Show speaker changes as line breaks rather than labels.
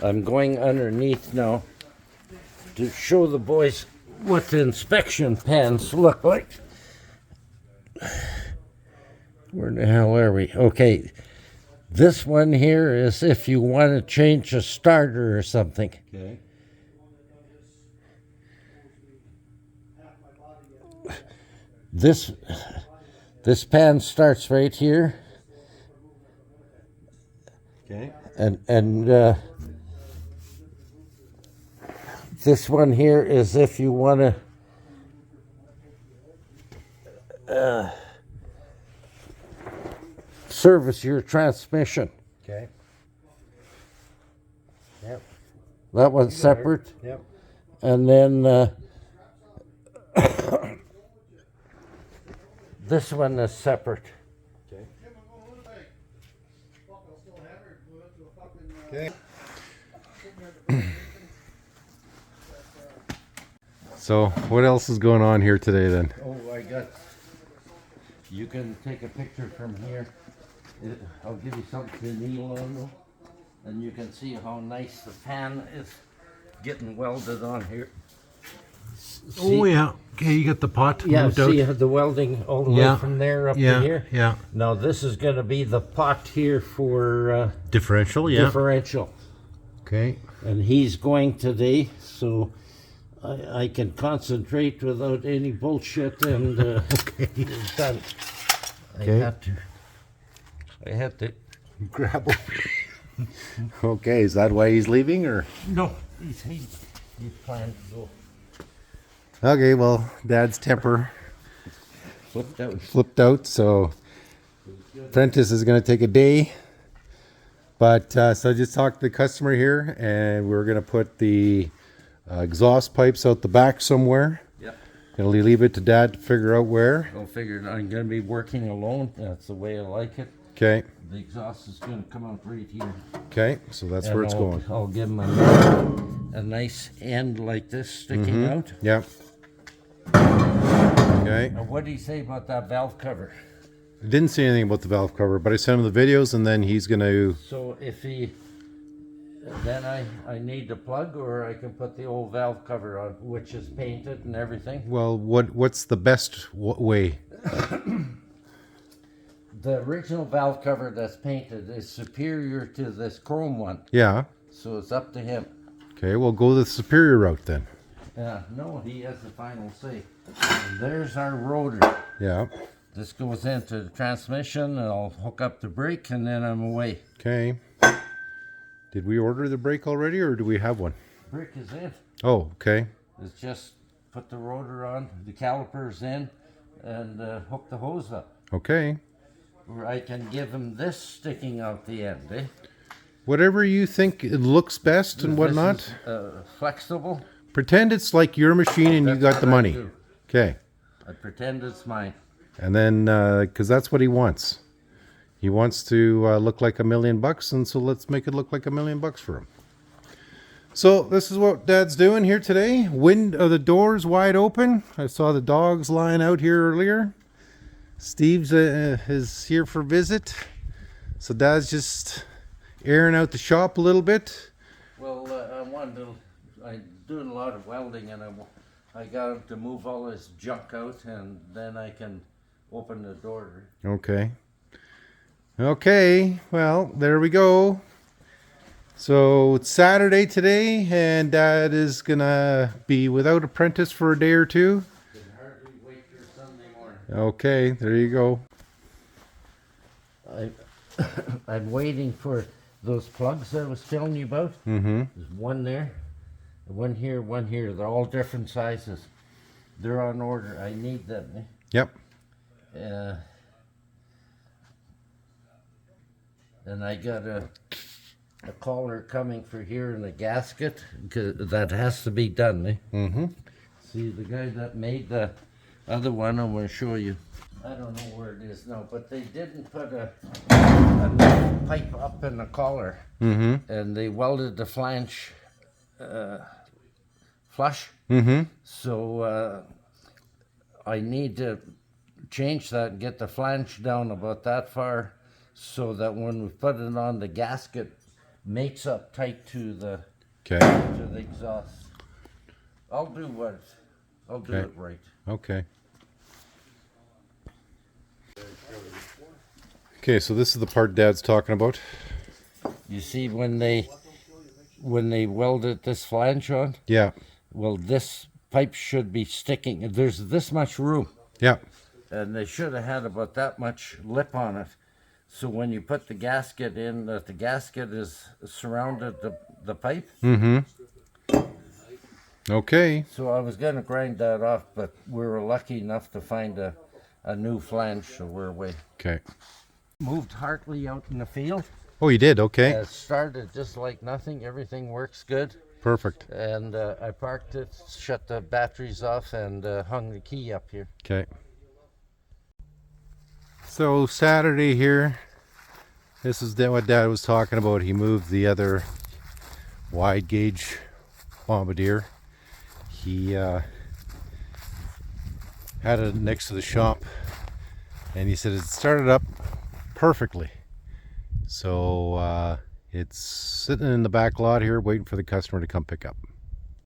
I'm going underneath now to show the boys what the inspection pans look like. Where the hell are we? Okay, this one here is if you want to change a starter or something.
Okay.
This pan starts right here,
Okay.
and this one here is if you want to service your transmission.
Okay. Yep.
That one's separate.
Yep.
And then this one is separate.
Okay. Okay. So, what else is going on here today then?
Oh, I got. You can take a picture from here. I'll give you something to kneel on, though, and you can see how nice the pan is getting welded on here.
Oh yeah. Okay, you got the pot.
Yeah,
moved out.
see the welding all the
Yeah.
way from there up
Yeah.
to here?
Yeah.
Now this is going to be the pot here for
Differential. Yeah.
differential.
Okay.
And he's going today, so I can concentrate without any bullshit and it's done.
Okay.
I have to.
Grab him. Okay, is that why he's leaving or?
No, he's planned to go.
Okay, well, Dad's temper flipped out, so Apprentice is going to take a day. But so I just talked to the customer here, and we're going to put the exhaust pipes out the back somewhere.
Yep.
Gonna leave it to Dad to figure out where.
I'll figure it. I'm going to be working alone. That's the way I like it.
Okay.
The exhaust is going to come out right here.
Okay, so that's
And
where it's going.
I'll give him a nice end like this sticking out.
Yep. Okay.
Now, what did he say about that valve cover?
I didn't say anything about the valve cover, but I sent him the videos, and then he's gonna.
So if he, then I need the plug, or I can put the old valve cover on, which is painted and everything.
Well, what's the best way?
The original valve cover that's painted is superior to this chrome one,
Yeah.
so it's up to him.
Okay, we'll go the superior route then.
No, he has the final say. And there's our rotor.
Yeah.
This goes into the transmission, and I'll hook up the brake, and then I'm away.
Okay. Did we order the brake already, or do we have one?
Brake is in.
Oh, okay.
It's just put the rotor on, the calipers in, and hook the hose up.
Okay.
Or I can give him this sticking out the end, eh?
Whatever you think it looks best and whatnot.
This is, flexible.
Pretend it's like your machine and you
That's
got
what
the
I
money.
do.
Okay.
I pretend it's mine.
And then, because that's what he wants. He wants to look like $1 million, and so let's make it look like $1 million for him. So this is what Dad's doing here today. The doors wide open. I saw the dogs lying out here earlier. Steve's is here for visit. So Dad's just airing out the shop a little bit.
Well, I'm doing a lot of welding, and I got him to move all this junk out, and then I can open the door.
Okay. Okay, well, there we go. So it's Saturday today, and Dad is gonna be without Apprentice for a day or two.
Can hardly wait for Sunday morning.
Okay, there you go.
I'm waiting for those plugs that I was telling you about.
Mm-hmm.
There's one there, one here, one here. They're all different sizes. They're on order. I need them. Eh?
Yep.
And I got a collar coming for here in the gasket, because that has to be done. Eh?
Mm-hmm.
See, the guy that made the other one, I'm going to show you. I don't know where it is now, but they didn't put a pipe up in the collar,
Mm-hmm.
and they welded the flange flush.
Mm-hmm.
So I need to change that and get the flange down about that far, so that when we put it on the gasket mates up tight to the
Okay.
exhaust. I'll do
Okay.
it right.
Okay. Okay, so this is the part Dad's talking about.
You see when they welded this flange on,
Yeah.
well, this pipe should be sticking. There's this much room,
Yeah.
and they should have had about that much lip on it. So when you put the gasket in, that the gasket is surrounded the pipe.
Mm-hmm. Okay.
So I was going to grind that off, but we were lucky enough to find a new flange, so we're away.
Okay.
Moved Hartley out in the field.
Oh, you did? Okay.
It started just like nothing. Everything works good.
Perfect.
And I parked it, shut the batteries off, and hung the key up here.
Okay. So Saturday here, this is what Dad was talking about. He moved the other wide gauge Bombardier. He had it next to the shop, and he said it started up perfectly. So it's sitting in the back lot here waiting for the customer to come pick up.